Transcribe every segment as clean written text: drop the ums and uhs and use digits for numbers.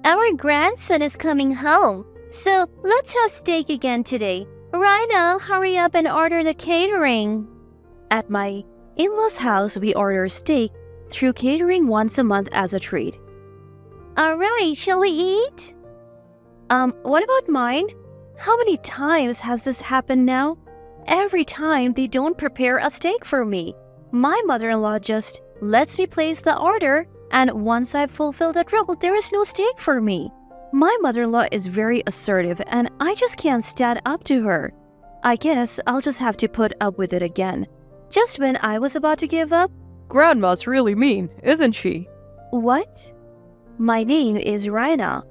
Our grandson is coming home, so let's have steak again today. Rhino, hurry up and order the catering. At my in-laws' house, we order steak through catering once a month as a treat. Alright, shall we eat? What about mine? How many times has this happened now? Every time they don't prepare a steak for me. My mother-in-law just lets me place the order, and once I've fulfilled that role, there is no steak for me. My mother-in-law is very assertive, and I just can't stand up to her. I guess I'll just have to put up with it again. Just when I was about to give up, Grandma's really mean, isn't she? What? My name is Raina.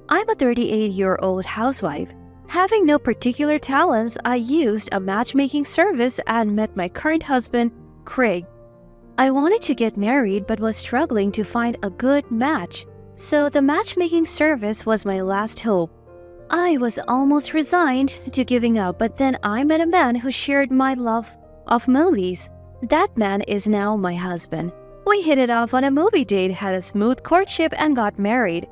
I'm a 38-year-old housewife. Having no particular talents, I used a matchmaking service and met my current husband, Craig. I wanted to get married but was struggling to find a good match, so the matchmaking service was my last hope. I was almost resigned to giving up, but then I met a man who shared my love of movies. That man is now my husband. We hit it off on a movie date, had a smooth courtship, and got married.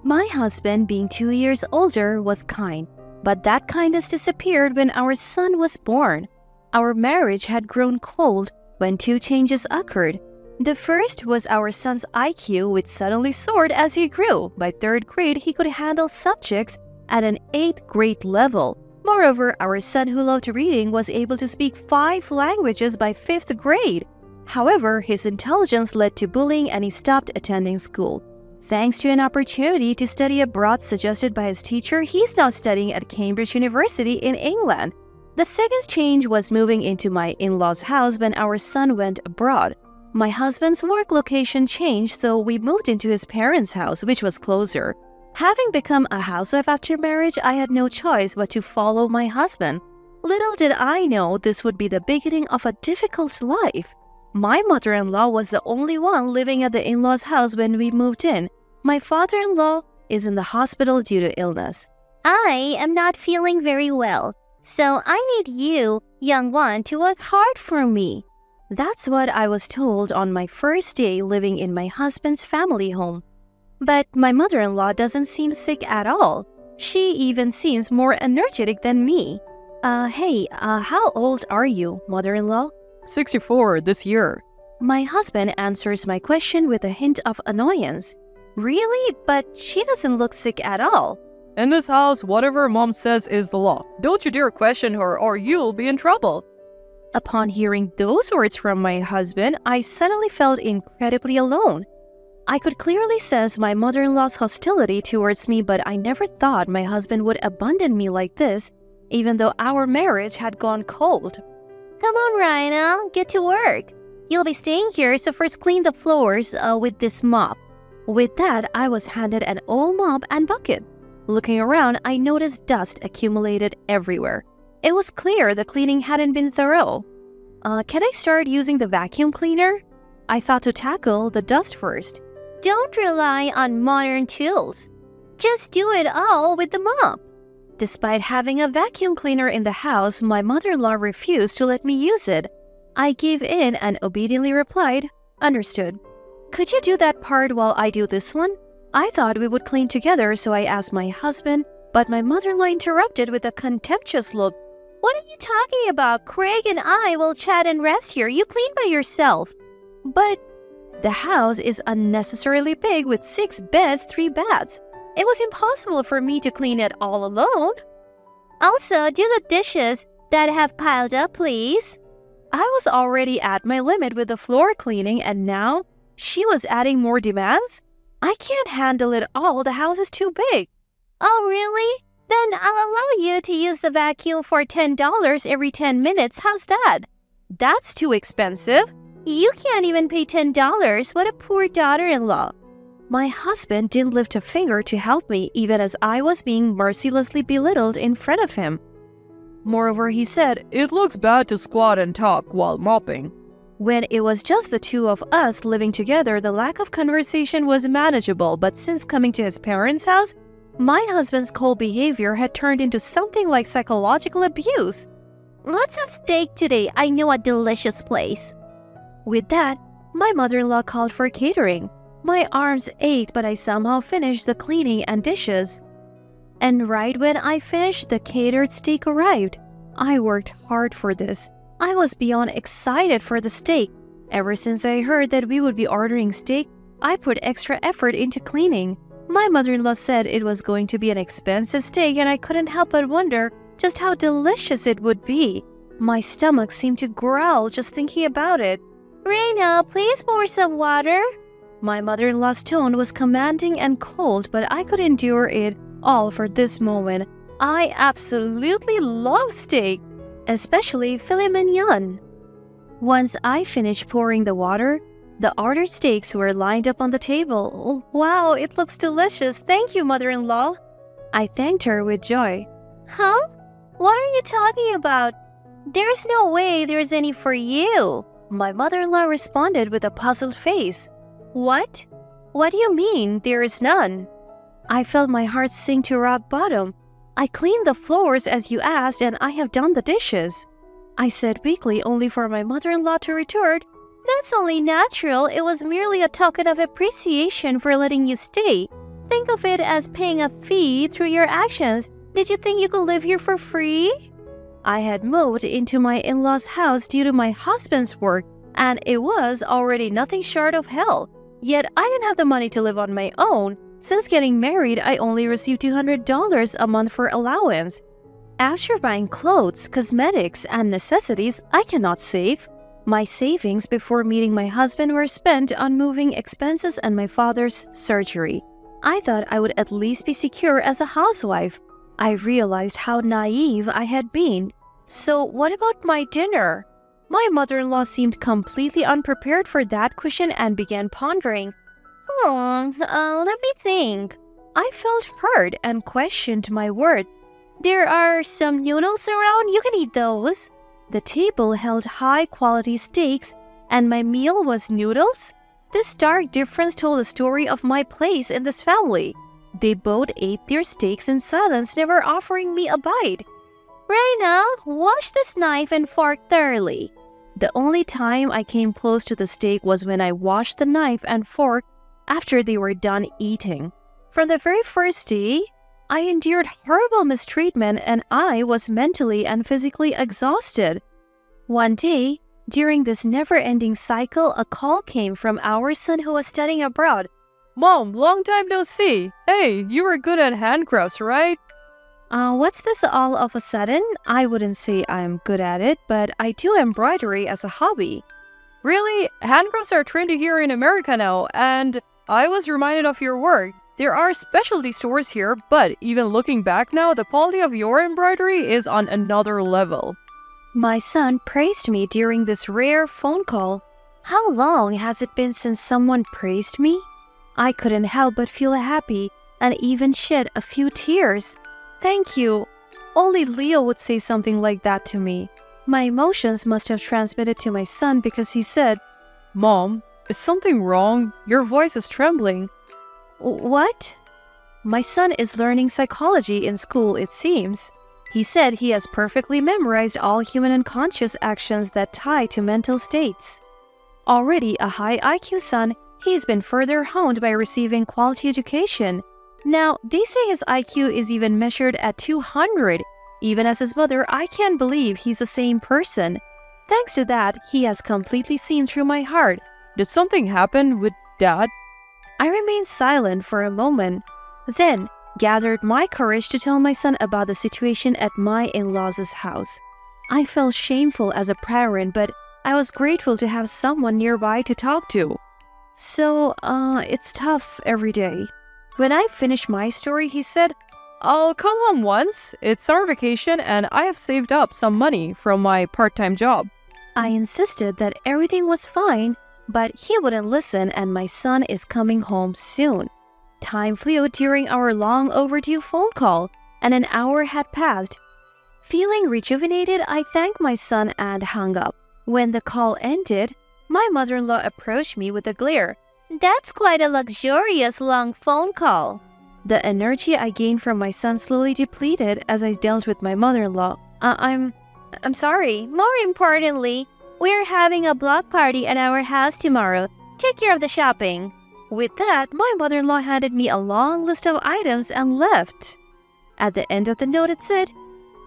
My husband, being 2 years older, was kind, but that kindness disappeared when our son was born. Our marriage had grown cold when two changes occurred. The first was our son's IQ, which suddenly soared as he grew. By third grade, he could handle subjects at an 8th grade level. Moreover, our son, who loved reading, was able to speak 5 languages by 5th grade. However, his intelligence led to bullying and he stopped attending school. Thanks to an opportunity to study abroad suggested by his teacher, he's now studying at Cambridge University in England. The second change was moving into my in-laws' house when our son went abroad. My husband's work location changed, so we moved into his parents' house, which was closer. Having become a housewife after marriage, I had no choice but to follow my husband. Little did I know this would be the beginning of a difficult life. My mother-in-law was the only one living at the in-laws' house when we moved in. My father-in-law is in the hospital due to illness. I am not feeling very well, so I need you, young one, to work hard for me. That's what I was told on my first day living in my husband's family home. But my mother-in-law doesn't seem sick at all. She even seems more energetic than me. How old are you, mother-in-law? 64 this year. My husband answers my question with a hint of annoyance. Really? But she doesn't look sick at all. In this house, whatever mom says is the law. Don't you dare question her or you'll be in trouble. Upon hearing those words from my husband, I suddenly felt incredibly alone. I could clearly sense my mother-in-law's hostility towards me, but I never thought my husband would abandon me like this, even though our marriage had gone cold. Come on, Rhino, get to work. You'll be staying here, so first clean the floors with this mop. With that, I was handed an old mop and bucket. Looking around, I noticed dust accumulated everywhere. It was clear the cleaning hadn't been thorough. Can I start using the vacuum cleaner? I thought to tackle the dust first. Don't rely on modern tools. Just do it all with the mop. Despite having a vacuum cleaner in the house, my mother-in-law refused to let me use it. I gave in and obediently replied, "Understood." Could you do that part while I do this one? I thought we would clean together, so I asked my husband, but my mother-in-law interrupted with a contemptuous look. What are you talking about? Craig and I will chat and rest here. You clean by yourself. But the house is unnecessarily big with 6 beds, 3 baths. It was impossible for me to clean it all alone. Also, do the dishes that have piled up, please. I was already at my limit with the floor cleaning, and now she was adding more demands? I can't handle it all. The house is too big. Oh, really? Then I'll allow you to use the vacuum for $10 every 10 minutes. How's that? That's too expensive. You can't even pay $10. What a poor daughter-in-law. My husband didn't lift a finger to help me, even as I was being mercilessly belittled in front of him. Moreover, he said, "It looks bad to squat and talk while mopping." When it was just the two of us living together, the lack of conversation was manageable, but since coming to his parents' house, my husband's cold behavior had turned into something like psychological abuse. Let's have steak today. I know a delicious place. With that, my mother-in-law called for catering. My arms ached, but I somehow finished the cleaning and dishes. And right when I finished, the catered steak arrived. I worked hard for this. I was beyond excited for the steak. Ever since I heard that we would be ordering steak, I put extra effort into cleaning. My mother-in-law said it was going to be an expensive steak, and I couldn't help but wonder just how delicious it would be. My stomach seemed to growl just thinking about it. Reina, please pour some water. My mother-in-law's tone was commanding and cold, but I could endure it all for this moment. I absolutely love steak, especially filet mignon. Once I finished pouring the water, the ordered steaks were lined up on the table. Oh, wow, it looks delicious. Thank you, mother-in-law. I thanked her with joy. Huh? What are you talking about? There's no way there's any for you. My mother-in-law responded with a puzzled face. What? What do you mean there is none? I felt my heart sink to rock bottom. I cleaned the floors as you asked, and I have done the dishes. I said weakly, only for my mother-in-law to retort, That's only natural. It was merely a token of appreciation for letting you stay. Think of it as paying a fee through your actions. Did you think you could live here for free? I had moved into my in-laws' house due to my husband's work, and it was already nothing short of hell. Yet I didn't have the money to live on my own. Since getting married, I only received $200 a month for allowance. After buying clothes, cosmetics, and necessities, I cannot save. My savings before meeting my husband were spent on moving expenses and my father's surgery. I thought I would at least be secure as a housewife. I realized how naive I had been. So what about my dinner? My mother-in-law seemed completely unprepared for that question and began pondering. Let me think. I felt hurt and questioned my word. There are some noodles around. You can eat those. The table held high-quality steaks, and my meal was noodles? This stark difference told the story of my place in this family. They both ate their steaks in silence, never offering me a bite. Reina, wash this knife and fork thoroughly. The only time I came close to the steak was when I washed the knife and fork after they were done eating. From the very first day, I endured horrible mistreatment, and I was mentally and physically exhausted. One day, during this never-ending cycle, a call came from our son who was studying abroad. Mom, long time no see. Hey, you were good at handcrafts, right? What's this all of a sudden? I wouldn't say I'm good at it, but I do embroidery as a hobby. Really? Handcrafts are trendy here in America now, and I was reminded of your work. There are specialty stores here, but even looking back now, the quality of your embroidery is on another level. My son praised me during this rare phone call. How long has it been since someone praised me? I couldn't help but feel happy and even shed a few tears. Thank you. Only Leo would say something like that to me. My emotions must have transmitted to my son because he said, Mom, is something wrong? Your voice is trembling. What? My son is learning psychology in school, it seems. He said he has perfectly memorized all human unconscious actions that tie to mental states. Already a high IQ son, he's been further honed by receiving quality education. Now, they say his IQ is even measured at 200. Even as his mother, I can't believe he's the same person. Thanks to that, he has completely seen through my heart. Did something happen with Dad? I remained silent for a moment, then gathered my courage to tell my son about the situation at my in-laws' house. I felt shameful as a parent, but I was grateful to have someone nearby to talk to. So, it's tough every day. When I finished my story, he said, I'll come home once. It's summer vacation and I have saved up some money from my part-time job. I insisted that everything was fine, but he wouldn't listen, and my son is coming home soon. Time flew during our long overdue phone call, and an hour had passed. Feeling rejuvenated, I thanked my son and hung up. When the call ended, my mother-in-law approached me with a glare. That's quite a luxurious long phone call. The energy I gained from my son slowly depleted as I dealt with my mother-in-law. I'm sorry. More importantly, we're having a block party at our house tomorrow. Take care of the shopping. With that, my mother-in-law handed me a long list of items and left. At the end of the note it said,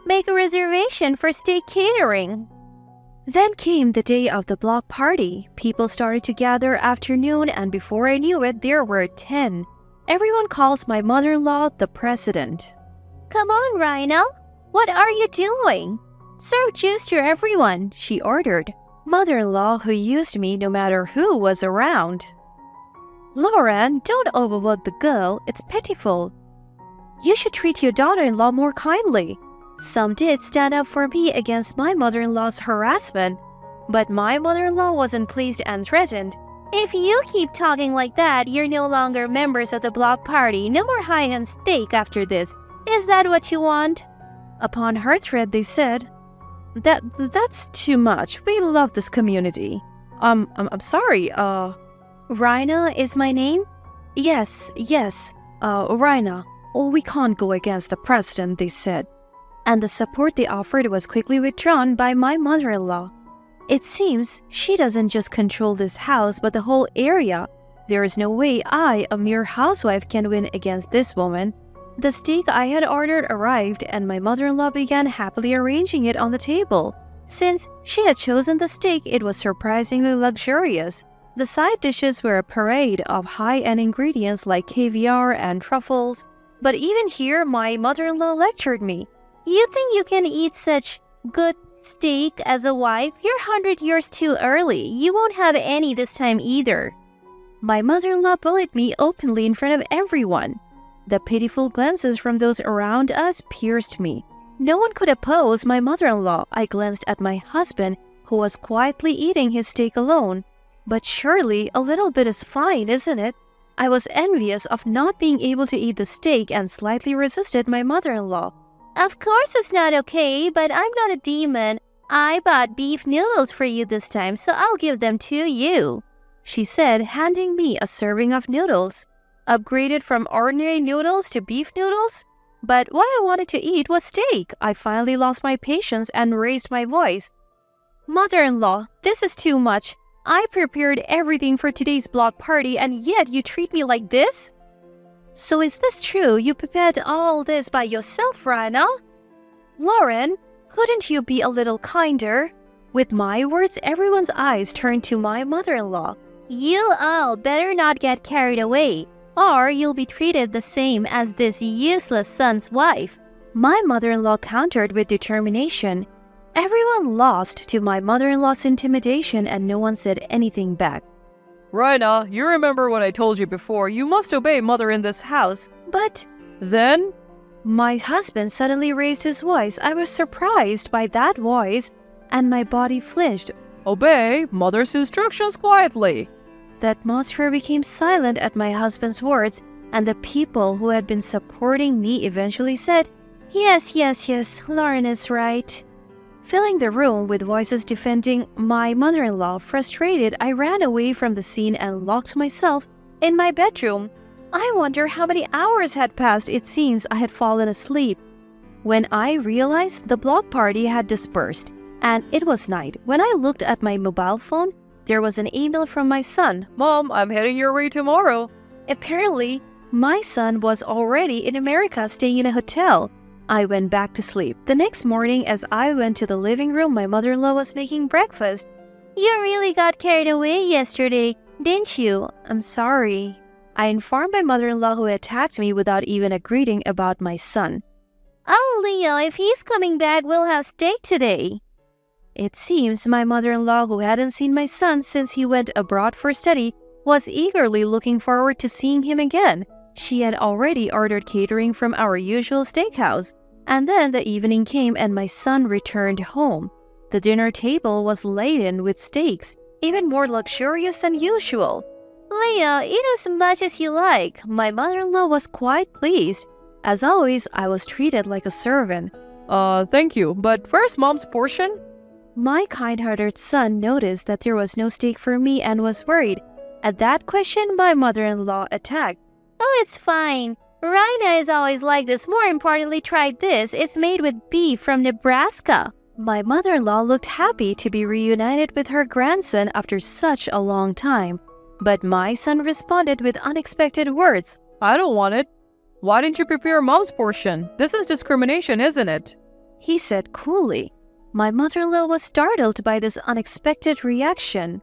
Make a reservation for steak catering. Then came the day of the block party. People started to gather afternoon, and before I knew it, there were 10. Everyone calls my mother-in-law the president. Come on, Rhino. What are you doing? Serve juice to everyone, she ordered. Mother-in-law who used me no matter who was around. Lauren, don't overwork the girl. It's pitiful. You should treat your daughter-in-law more kindly. Some did stand up for me against my mother-in-law's harassment, but my mother-in-law wasn't pleased and threatened. If you keep talking like that, you're no longer members of the block party. No more high-end steak after this. Is that what you want? Upon her threat, they said, That's too much. We love this community. I'm sorry, Rhina is my name? Yes, Rhina. We can't go against the president, they said. And the support they offered was quickly withdrawn by my mother-in-law. It seems she doesn't just control this house, but the whole area. There is no way I, a mere housewife, can win against this woman. The steak I had ordered arrived, and my mother-in-law began happily arranging it on the table. Since she had chosen the steak, it was surprisingly luxurious. The side dishes were a parade of high-end ingredients like caviar and truffles. But even here, my mother-in-law lectured me. You think you can eat such good steak as a wife? You're 100 years too early. You won't have any this time either. My mother-in-law bullied me openly in front of everyone. The pitiful glances from those around us pierced me. No one could oppose my mother-in-law. I glanced at my husband, who was quietly eating his steak alone. But surely a little bit is fine, isn't it? I was envious of not being able to eat the steak and slightly resisted my mother-in-law. Of course it's not okay, but I'm not a demon. I bought beef noodles for you this time, so I'll give them to you, she said, handing me a serving of noodles. Upgraded from ordinary noodles to beef noodles? But what I wanted to eat was steak. I finally lost my patience and raised my voice. Mother-in-law, this is too much. I prepared everything for today's block party, and yet you treat me like this? So is this true? You prepared all this by yourself, Rhina? Lauren, couldn't you be a little kinder? With my words, everyone's eyes turned to my mother-in-law. You all better not get carried away, or you'll be treated the same as this useless son's wife. My mother-in-law countered with determination. Everyone lost to my mother-in-law's intimidation, and no one said anything back. Rhina, you remember what I told you before. You must obey mother in this house. But then? My husband suddenly raised his voice. I was surprised by that voice, and my body flinched. Obey mother's instructions quietly. The atmosphere became silent at my husband's words, and the people who had been supporting me eventually said, Yes, Lauren is right. Filling the room with voices defending my mother-in-law, frustrated, I ran away from the scene and locked myself in my bedroom. I wonder how many hours had passed. It seems I had fallen asleep. When I realized the block party had dispersed, and it was night, when I looked at my mobile phone, there was an email from my son. Mom, I'm heading your way tomorrow. Apparently, my son was already in America staying in a hotel. I went back to sleep. The next morning, as I went to the living room, my mother-in-law was making breakfast. You really got carried away yesterday, didn't you? I'm sorry. I informed my mother-in-law, who attacked me without even a greeting about my son. Oh, Leo, if he's coming back, we'll have steak today. It seems my mother-in-law, who hadn't seen my son since he went abroad for study, was eagerly looking forward to seeing him again. She had already ordered catering from our usual steakhouse. And then the evening came and my son returned home. The dinner table was laden with steaks, even more luxurious than usual. Leo, eat as much as you like. My mother-in-law was quite pleased. As always, I was treated like a servant. Thank you, but where's Mom's portion? My kind-hearted son noticed that there was no steak for me and was worried. At that question, my mother-in-law attacked. Oh, it's fine. Rhina is always like this. More importantly, try this. It's made with beef from Nebraska. My mother-in-law looked happy to be reunited with her grandson after such a long time. But my son responded with unexpected words. I don't want it. Why didn't you prepare mom's portion? This is discrimination, isn't it? He said coolly. My mother-in-law was startled by this unexpected reaction.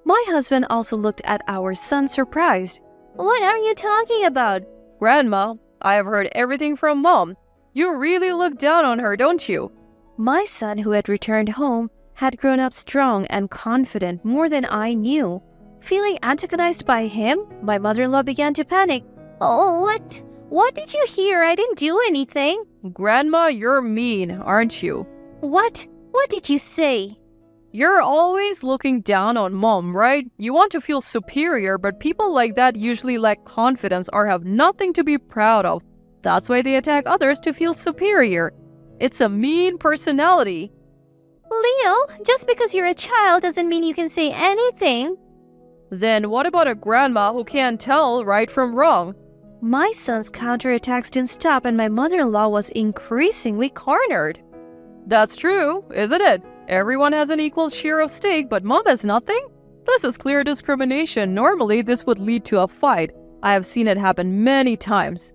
My husband also looked at our son surprised. What are you talking about? Grandma, I have heard everything from mom. You really look down on her, don't you? My son, who had returned home, had grown up strong and confident more than I knew. Feeling antagonized by him, my mother-in-law began to panic. Oh, what? What did you hear? I didn't do anything. Grandma, you're mean, aren't you? What? What did you say? You're always looking down on mom, right? You want to feel superior, but people like that usually lack confidence or have nothing to be proud of. That's why they attack others to feel superior. It's a mean personality. Leo, just because you're a child doesn't mean you can say anything. Then what about a grandma who can't tell right from wrong? My son's counterattacks didn't stop and my mother-in-law was increasingly cornered. That's true, isn't it? Everyone has an equal share of stake, but mom has nothing? This is clear discrimination. Normally, this would lead to a fight. I have seen it happen many times.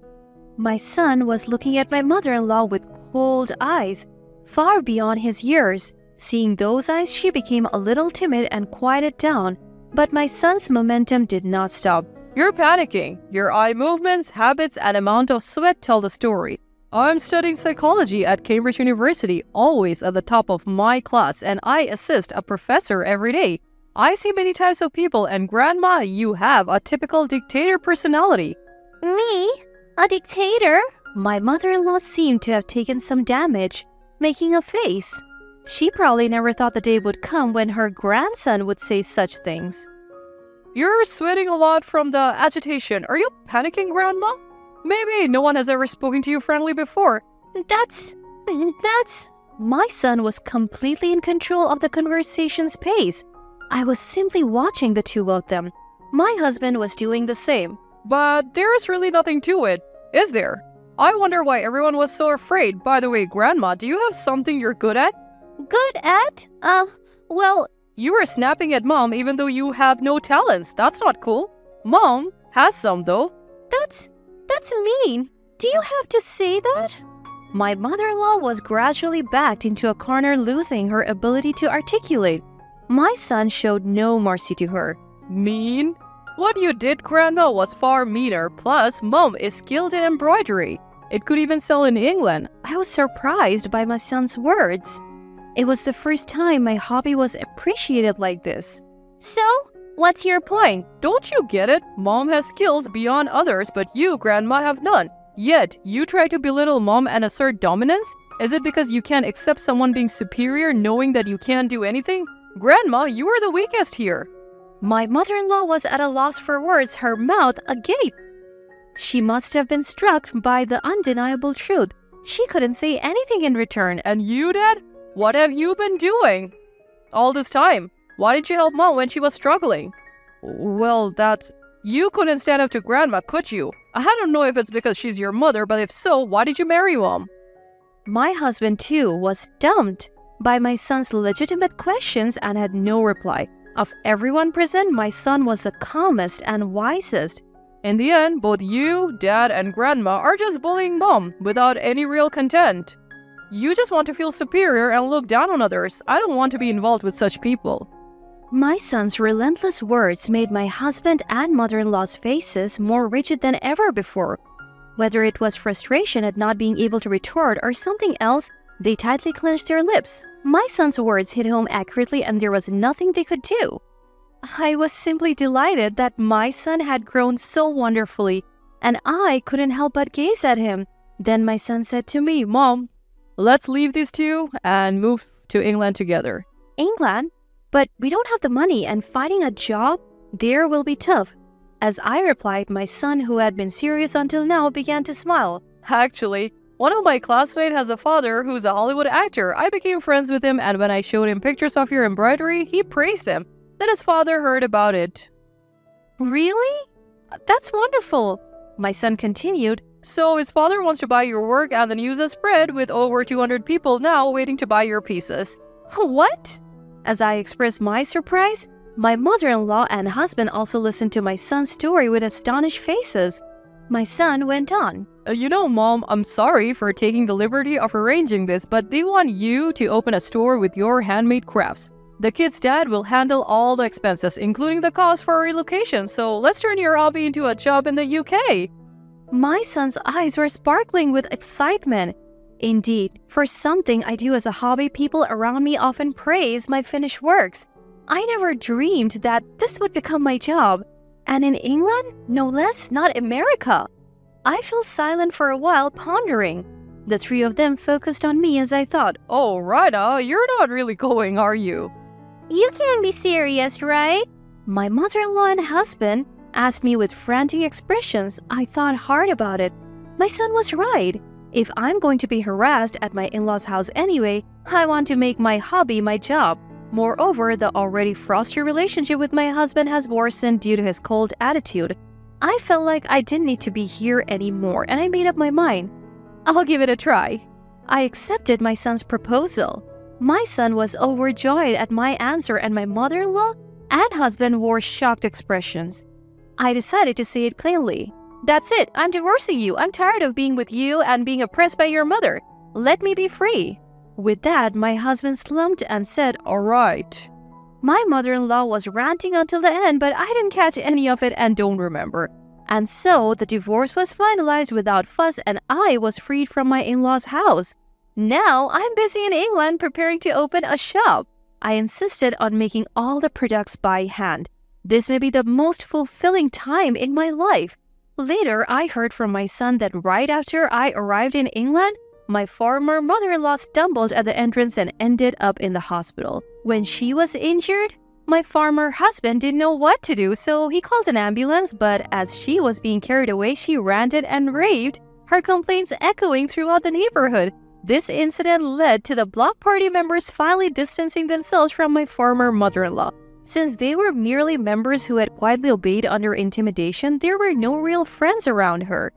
My son was looking at my mother-in-law with cold eyes, far beyond his years. Seeing those eyes, she became a little timid and quieted down. But my son's momentum did not stop. You're panicking. Your eye movements, habits, and amount of sweat tell the story. I'm studying psychology at Cambridge University, always at the top of my class, and I assist a professor every day. I see many types of people, and Grandma, you have a typical dictator personality. Me? A dictator? My mother-in-law seemed to have taken some damage, making a face. She probably never thought the day would come when her grandson would say such things. You're sweating a lot from the agitation. Are you panicking, Grandma? Maybe no one has ever spoken to you friendly before. That's... My son was completely in control of the conversation's pace. I was simply watching the two of them. My husband was doing the same. But there's really nothing to it, is there? I wonder why everyone was so afraid. By the way, Grandma, do you have something you're good at? Good at? Well... You were snapping at Mom even though you have no talents. That's not cool. Mom has some though. That's mean. Do you have to say that? My mother-in-law was gradually backed into a corner, losing her ability to articulate. My son showed no mercy to her. Mean? What you did, Grandma, was far meaner. Plus, Mom is skilled in embroidery. It could even sell in England. I was surprised by my son's words. It was the first time my hobby was appreciated like this. So, what's your point? Don't you get it? Mom has skills beyond others, but you, Grandma, have none. Yet, you try to belittle Mom and assert dominance? Is it because you can't accept someone being superior knowing that you can't do anything? Grandma, you are the weakest here. My mother-in-law was at a loss for words, her mouth agape. She must have been struck by the undeniable truth. She couldn't say anything in return. And you, Dad? What have you been doing all this time? Why didn't you help Mom when she was struggling? Well, that's... You couldn't stand up to Grandma, could you? I don't know if it's because she's your mother, but if so, why did you marry Mom? My husband, too, was stumped by my son's legitimate questions and had no reply. Of everyone present, my son was the calmest and wisest. In the end, both you, Dad, and Grandma are just bullying Mom without any real content. You just want to feel superior and look down on others. I don't want to be involved with such people. My son's relentless words made my husband and mother-in-law's faces more rigid than ever before. Whether it was frustration at not being able to retort or something else, they tightly clenched their lips. My son's words hit home accurately and there was nothing they could do. I was simply delighted that my son had grown so wonderfully, and I couldn't help but gaze at him. Then my son said to me, "Mom, let's leave these two and move to England together." England? But we don't have the money and finding a job there will be tough. As I replied, my son, who had been serious until now, began to smile. Actually, one of my classmates has a father who's a Hollywood actor. I became friends with him, and when I showed him pictures of your embroidery, he praised them. Then his father heard about it. Really? That's wonderful. My son continued. So his father wants to buy your work and then use a spread with over 200 people now waiting to buy your pieces. What? As I expressed my surprise, My mother-in-law and husband also listened to my son's story with astonished faces. My son went on. Mom, I'm sorry for taking the liberty of arranging this, but they want you to open a store with your handmade crafts. The kid's dad will handle all the expenses, including the cost for relocation, so let's turn your hobby into a job in the UK. My son's eyes were sparkling with excitement. Indeed, for something I do as a hobby, people around me often praise my finished works. I never dreamed that this would become my job. And in England, no less, not America. I fell silent for a while, pondering. The three of them focused on me as I thought, Oh, Rhina, you're not really going, are you? You can't be serious, right? My mother-in-law and husband asked me with frantic expressions. I thought hard about it. My son was right. If I'm going to be harassed at my in-laws' house anyway, I want to make my hobby my job. Moreover, the already frosty relationship with my husband has worsened due to his cold attitude. I felt like I didn't need to be here anymore, and I made up my mind. I'll give it a try. I accepted my son's proposal. My son was overjoyed at my answer, and my mother-in-law and husband wore shocked expressions. I decided to say it plainly. That's it, I'm divorcing you. I'm tired of being with you and being oppressed by your mother. Let me be free. With that, my husband slumped and said, All right. My mother-in-law was ranting until the end, but I didn't catch any of it and don't remember. And so, the divorce was finalized without fuss and I was freed from my in-laws' house. Now, I'm busy in England preparing to open a shop. I insisted on making all the products by hand. This may be the most fulfilling time in my life. Later, I heard from my son that right after I arrived in England, my former mother-in-law stumbled at the entrance and ended up in the hospital. When she was injured, my former husband didn't know what to do, so he called an ambulance, but as she was being carried away, she ranted and raved, her complaints echoing throughout the neighborhood. This incident led to the block party members finally distancing themselves from my former mother-in-law. Since they were merely members who had quietly obeyed under intimidation, there were no real friends around her.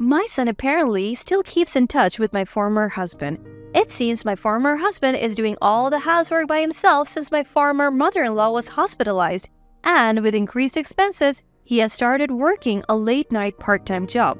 My son apparently still keeps in touch with my former husband. It seems my former husband is doing all the housework by himself since my former mother-in-law was hospitalized, and with increased expenses, he has started working a late-night part-time job.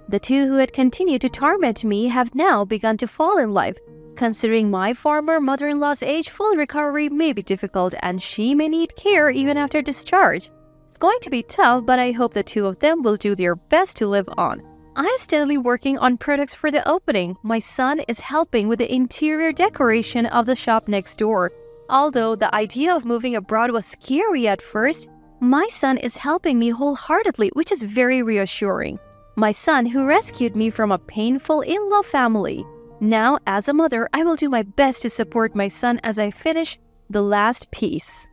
The two who had continued to torment me have now begun to fall in love. Considering my former mother-in-law's age, full recovery may be difficult and she may need care even after discharge. It's going to be tough, but I hope the two of them will do their best to live on. I'm steadily working on products for the opening. My son is helping with the interior decoration of the shop next door. Although the idea of moving abroad was scary at first, my son is helping me wholeheartedly, which is very reassuring. My son who rescued me from a painful in-law family. Now, as a mother, I will do my best to support my son as I finish the last piece.